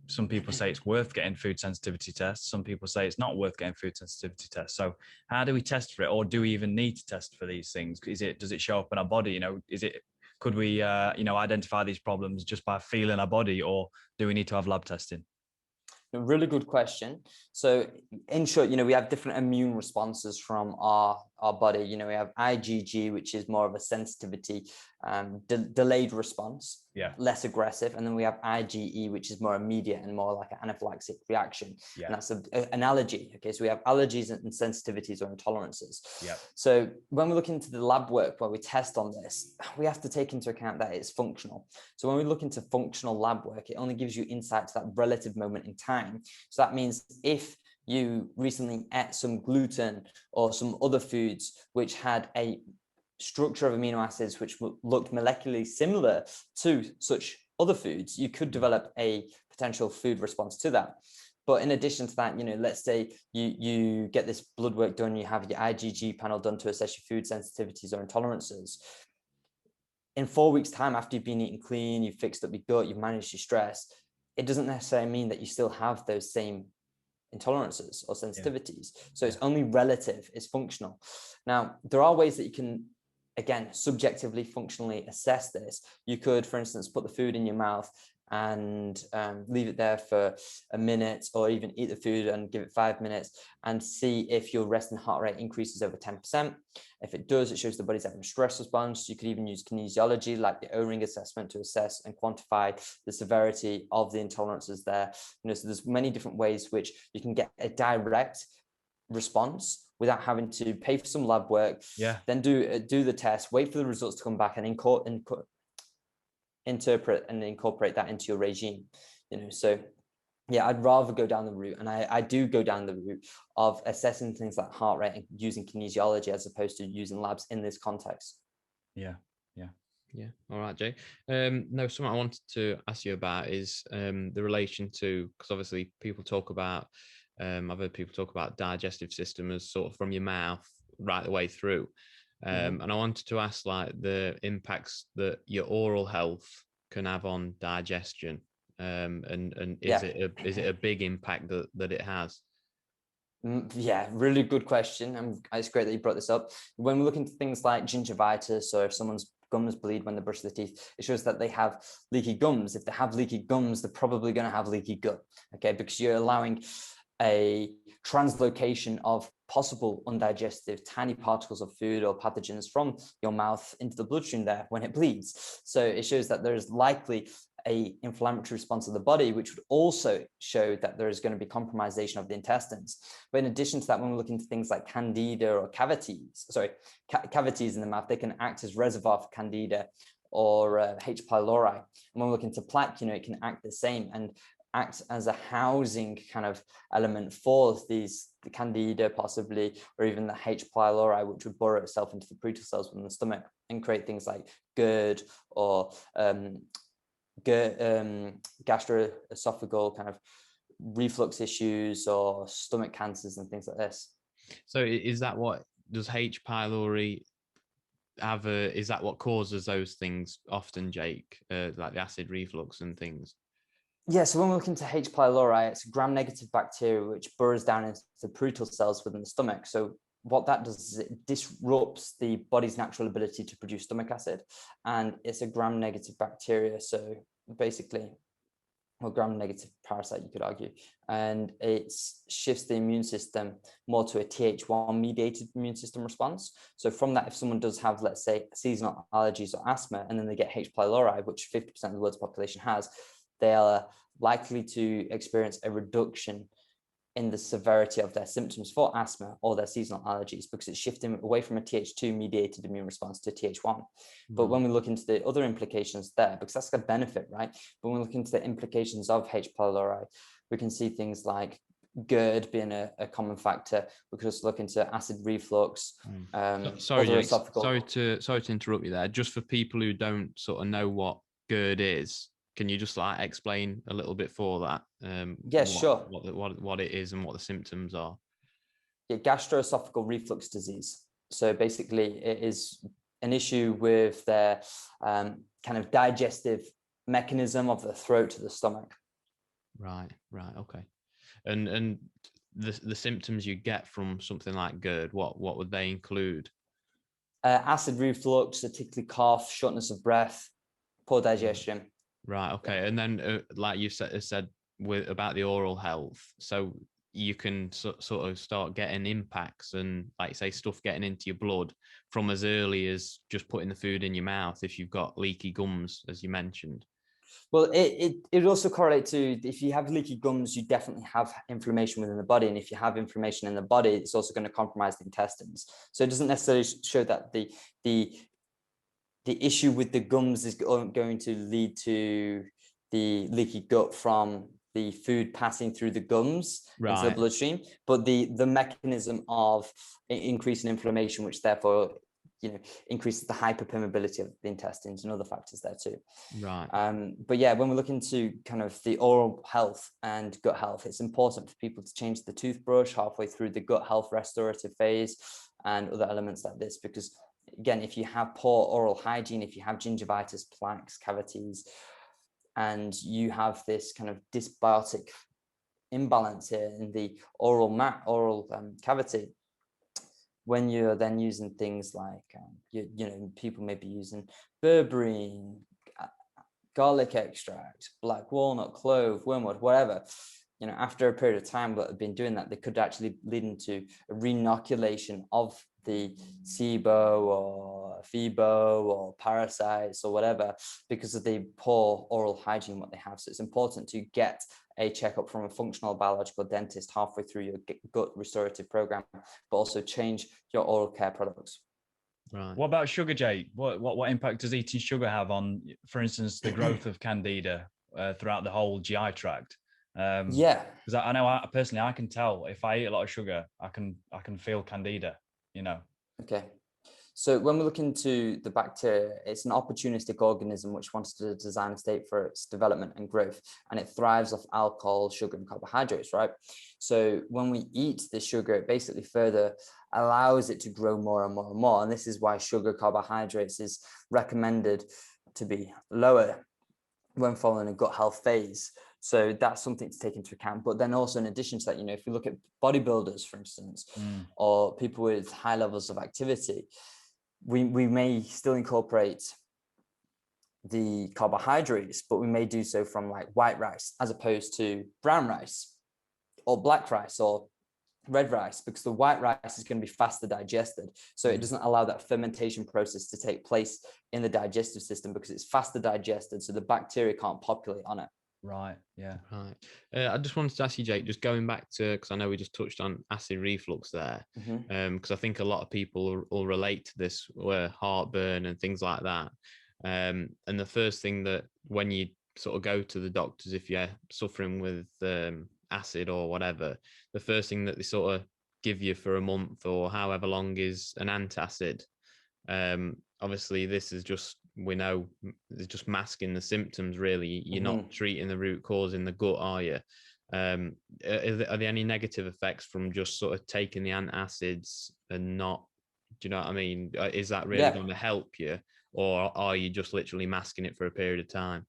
some people say it's worth getting food sensitivity tests. Some people say it's not worth getting food sensitivity tests. So how do we test for it, or do we even need to test for these things? Does it show up in our body? Could we, identify these problems just by feeling our body, or do we need to have lab testing? A really good question. So in short, we have different immune responses from our body. We have IgG, which is more of a sensitivity, delayed response, less aggressive. And then we have IgE, which is more immediate and more like an anaphylactic reaction. And that's an allergy. Okay, so we have allergies and sensitivities or intolerances. So when we look into the lab work where we test on this, we have to take into account that it's functional. So when we look into functional lab work, it only gives you insight to that relative moment in time. So that means if you recently ate some gluten or some other foods which had a structure of amino acids which looked molecularly similar to such other foods, you could develop a potential food response to that. But in addition to that, let's say you get this blood work done, you have your IgG panel done to assess your food sensitivities or intolerances. In 4 weeks' time, after you've been eating clean, you've fixed up your gut, you've managed your stress, it doesn't necessarily mean that you still have those same intolerances or sensitivities. So it's only relative, it's functional. Now, there are ways that you can, again, subjectively, functionally assess this. You could, for instance, put the food in your mouth and leave it there for a minute, or even eat the food and give it 5 minutes and see if your resting heart rate increases over 10%. If it does, it shows the body's having a stress response. You could even use kinesiology, like the O-ring assessment, to assess and quantify the severity of the intolerances there. So there's many different ways which you can get a direct response without having to pay for some lab work, then do the test, wait for the results to come back, and interpret and incorporate that into your regime. So I'd rather go down the route, and I do go down the route of assessing things like heart rate and using kinesiology as opposed to using labs in this context. All right, Jay. Something I wanted to ask you about is the relation to, because obviously people talk about, I've heard people talk about digestive system as sort of from your mouth right the way through. And I wanted to ask, like, the impacts that your oral health can have on digestion, and is it a big impact that it has? Really good question. And it's great that you brought this up. When we look into things like gingivitis, or if someone's gums bleed when they brush their teeth, it shows that they have leaky gums. If they have leaky gums, they're probably going to have leaky gut, because you're allowing a translocation of possible undigested tiny particles of food or pathogens from your mouth into the bloodstream there when it bleeds. So it shows that there's likely a inflammatory response of the body, which would also show that there is going to be compromisation of the intestines. But in addition to that, when we look into things like Candida or cavities in the mouth, they can act as reservoir for Candida or H. pylori. And when we look into plaque, it can act the same and act as a housing kind of element for the Candida possibly, or even the H. pylori, which would burrow itself into the pretal cells within the stomach and create things like GERD or gastroesophageal kind of reflux issues or stomach cancers and things like this. So is that what does H. pylori have? Is that what causes those things often, Jake? Like the acid reflux and things? Yeah, so when we look into H. pylori, it's a gram-negative bacteria which burrows down into the parietal cells within the stomach. So what that does is it disrupts the body's natural ability to produce stomach acid, and it's a gram-negative bacteria. So basically, or gram-negative parasite, you could argue, and it shifts the immune system more to a Th1-mediated immune system response. So from that, if someone does have, let's say, seasonal allergies or asthma, and then they get H. pylori, which 50% of the world's population has, they are likely to experience a reduction in the severity of their symptoms for asthma or their seasonal allergies, because it's shifting away from a Th2 mediated immune response to Th1. But when we look into the other implications there, because that's a benefit, right? But when we look into the implications of H. pylori, we can see things like GERD being a common factor. We could also look into acid reflux. Sorry, Jake, esophageal... sorry to interrupt you there. Just for people who don't sort of know what GERD is, can you just like explain a little bit for that? Yeah, sure. What it is and what the symptoms are. Yeah, gastroesophageal reflux disease. So basically, it is an issue with their kind of digestive mechanism of the throat to the stomach. Right, okay. And the symptoms you get from something like GERD, what would they include? Acid reflux, a tickly cough, shortness of breath, poor digestion. Right. Okay. And then, like you said about the oral health, so you can sort of start getting impacts and, like say, stuff getting into your blood from as early as just putting the food in your mouth if you've got leaky gums, as you mentioned. Well, it also correlates to, if you have leaky gums, you definitely have inflammation within the body. And if you have inflammation in the body, it's also going to compromise the intestines. So it doesn't necessarily show that the issue with the gums is going to lead to the leaky gut from the food passing through the gums into the bloodstream, but the mechanism of increasing inflammation, which therefore, you know, increases the hyperpermeability of the intestines and other factors there too. Right. But yeah, when we look into kind of the oral health and gut health, it's important for people to change the toothbrush halfway through the gut health restorative phase and other elements like this, because again, if you have poor oral hygiene, if you have gingivitis, plaques, cavities, and you have this kind of dysbiotic imbalance here in the oral cavity, when you're then using things like, you know, people may be using berberine, garlic extract, black walnut, clove, wormwood, whatever, you know, after a period of time that have been doing that, they could actually lead into a reinoculation of the SIBO or FIBO or parasites or whatever, because of the poor oral hygiene what they have. So it's important to get a checkup from a functional biological dentist halfway through your gut restorative program, but also change your oral care products. Right. What about sugar, Jake? What impact does eating sugar have on, for instance, the growth of Candida throughout the whole GI tract? Yeah, because I know personally I can tell if I eat a lot of sugar, I can feel Candida, you know. Okay. So when we look into the bacteria, it's an opportunistic organism which wants to design a state for its development and growth, and it thrives off alcohol, sugar, and carbohydrates, right? So when we eat the sugar, it basically further allows it to grow more and more and more. And this is why sugar, carbohydrates is recommended to be lower when following a gut health phase. So that's something to take into account. But then also in addition to that, you know, if you look at bodybuilders, for instance, or people with high levels of activity, we may still incorporate the carbohydrates, but we may do so from like white rice as opposed to brown rice or black rice or red rice, because the white rice is going to be faster digested. So it doesn't allow that fermentation process to take place in the digestive system because it's faster digested. So the bacteria can't populate on it. Right. Yeah. Right. I just wanted to ask you, Jake, just going back to, because I know we just touched on acid reflux there, because I think a lot of people will relate to this, where heartburn and things like that. And the first thing that when you sort of go to the doctors, if you're suffering with acid or whatever, the first thing that they sort of give you for a month or however long is an antacid. Obviously, this is just, we know it's just masking the symptoms, really. You're not treating the root cause in the gut, are you? Are there any negative effects from just sort of taking the antacids and not, do you know what I mean? Is that really going to help you, or are you just literally masking it for a period of time?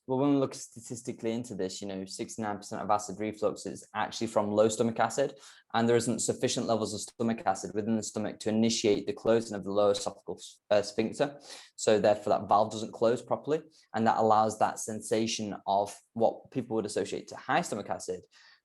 Well, when we look statistically into this, 69% of acid reflux is actually from low stomach acid, and there isn't sufficient levels of stomach acid within the stomach to initiate the closing of the lower esophageal sphincter. So therefore that valve doesn't close properly, and that allows that sensation of what people would associate to high stomach acid,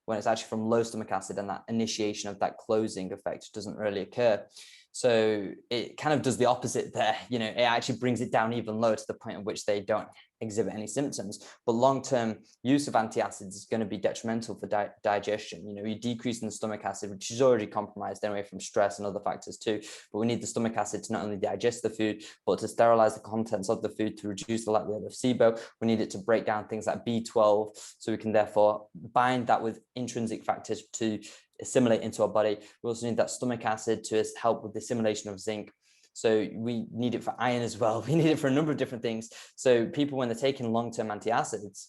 when it's actually from low stomach acid, and that initiation of that closing effect doesn't really occur. So it kind of does the opposite there. It actually brings it down even lower to the point at which they don't exhibit any symptoms. But long-term use of antacids is going to be detrimental for digestion. You decrease in the stomach acid, which is already compromised anyway from stress and other factors too. But we need the stomach acid to not only digest the food, but to sterilize the contents of the food to reduce the likelihood of SIBO. We need it to break down things like B12, so we can therefore bind that with intrinsic factors to assimilate into our body. We also need that stomach acid to help with the assimilation of zinc. So we need it for iron as well. We need it for a number of different things. So people, when they're taking long-term antacids,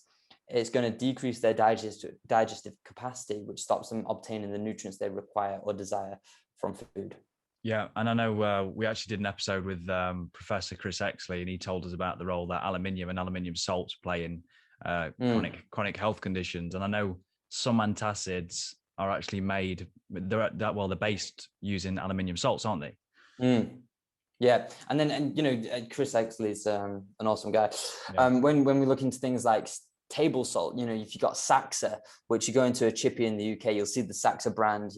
it's going to decrease their digestive capacity, which stops them obtaining the nutrients they require or desire from food. Yeah, and I know we actually did an episode with Professor Chris Exley, and he told us about the role that aluminium and aluminium salts play in chronic health conditions. And I know some antacids are actually made, they're based using aluminium salts, aren't they? Yeah, and Chris Exley is an awesome guy. Yeah. When we look into things like table salt, if you got Saxa, which you go into a chippy in the UK, you'll see the Saxa brand,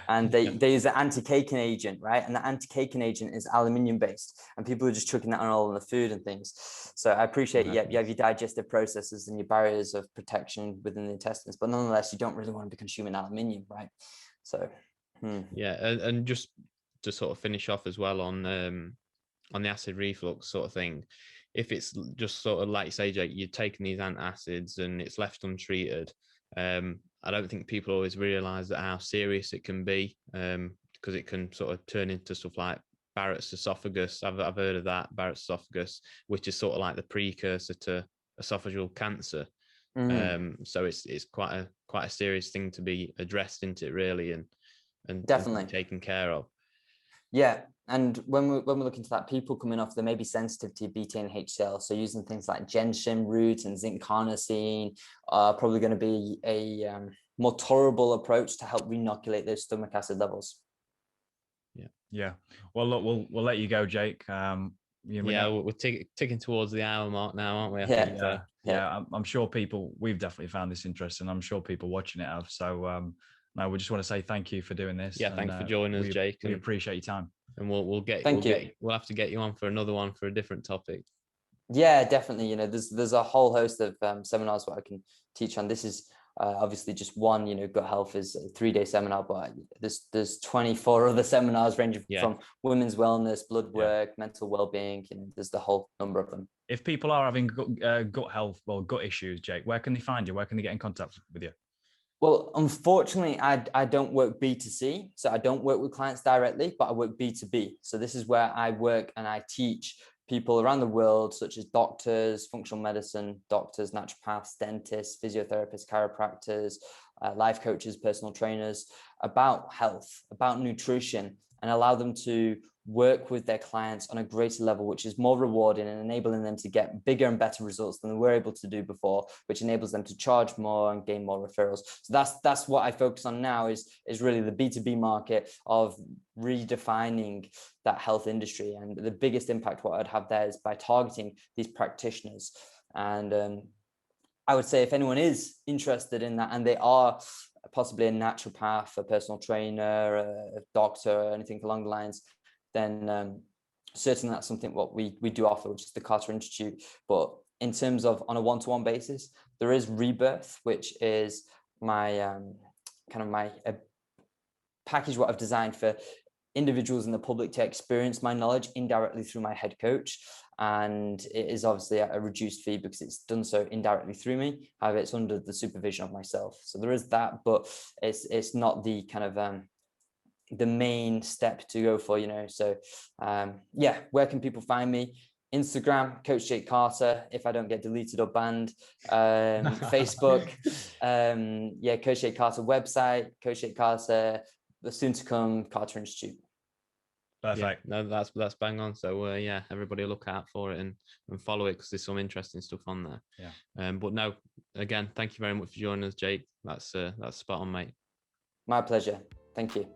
and they use an anti-caking agent, right? And the anti-caking agent is aluminium based, and people are just chucking that on all in the food and things. So I appreciate, you have your digestive processes and your barriers of protection within the intestines, but nonetheless, you don't really want to be consuming aluminium, right? So, yeah, and just to sort of finish off as well on the acid reflux sort of thing, if it's just sort of like you say, Jake, you're taking these antacids and it's left untreated, I don't think people always realize that how serious it can be, because it can sort of turn into stuff like Barrett's esophagus. I've heard of that, Barrett's esophagus, which is sort of like the precursor to esophageal cancer. So it's quite a serious thing to be addressed, isn't it, really, and definitely taken care of. Yeah, and when we look into that, people coming off, there may be sensitivity to beta and HCl, so using things like gentian root and zinc carnosine are probably going to be a more tolerable approach to help renoculate those stomach acid levels. Yeah. Well, look, we'll let you go, Jake. We're ticking towards the hour mark now, aren't we? I'm sure we've definitely found this interesting. I'm sure people watching it have. So no, we just want to say thank you for doing this. Yeah, thanks for joining us, Jake. We appreciate your time. And we'll have to get you on for another one for a different topic. Yeah, definitely. There's a whole host of seminars what I can teach on. This is obviously just one. Gut health is a 3-day seminar, but there's 24 other seminars ranging from women's wellness, blood work, mental well-being. There's the whole number of them. If people are having gut health or gut issues, Jake, where can they find you? Where can they get in contact with you? Well, unfortunately, I don't work B2C, so I don't work with clients directly, but I work B2B. So this is where I work and I teach people around the world, such as doctors, functional medicine doctors, naturopaths, dentists, physiotherapists, chiropractors, life coaches, personal trainers, about health, about nutrition, and allow them to work with their clients on a greater level, which is more rewarding and enabling them to get bigger and better results than they were able to do before, which enables them to charge more and gain more referrals. So that's what I focus on now is really the B2B market of redefining that health industry. And the biggest impact what I'd have there is by targeting these practitioners. And I would say if anyone is interested in that and they are possibly a naturopath, a personal trainer, a doctor, anything along the lines, then certainly that's something what we do offer, which is the Carter Institute. But in terms of on a one-to-one basis, there is Rebirth, which is my my package what I've designed for individuals in the public to experience my knowledge indirectly through my head coach. And it is obviously a reduced fee because it's done so indirectly through me. However, it's under the supervision of myself. So there is that, but it's not the kind of the main step to go for, So where can people find me? Instagram, Coach Jake Carter, if I don't get deleted or banned. Facebook, Coach Jake Carter website, Coach Jake Carter, the soon to come Carter Institute. Perfect. Yeah, no, that's bang on. So everybody look out for it and follow it, because there's some interesting stuff on there. Yeah. But no, again, thank you very much for joining us, Jake. That's spot on, mate. My pleasure. Thank you.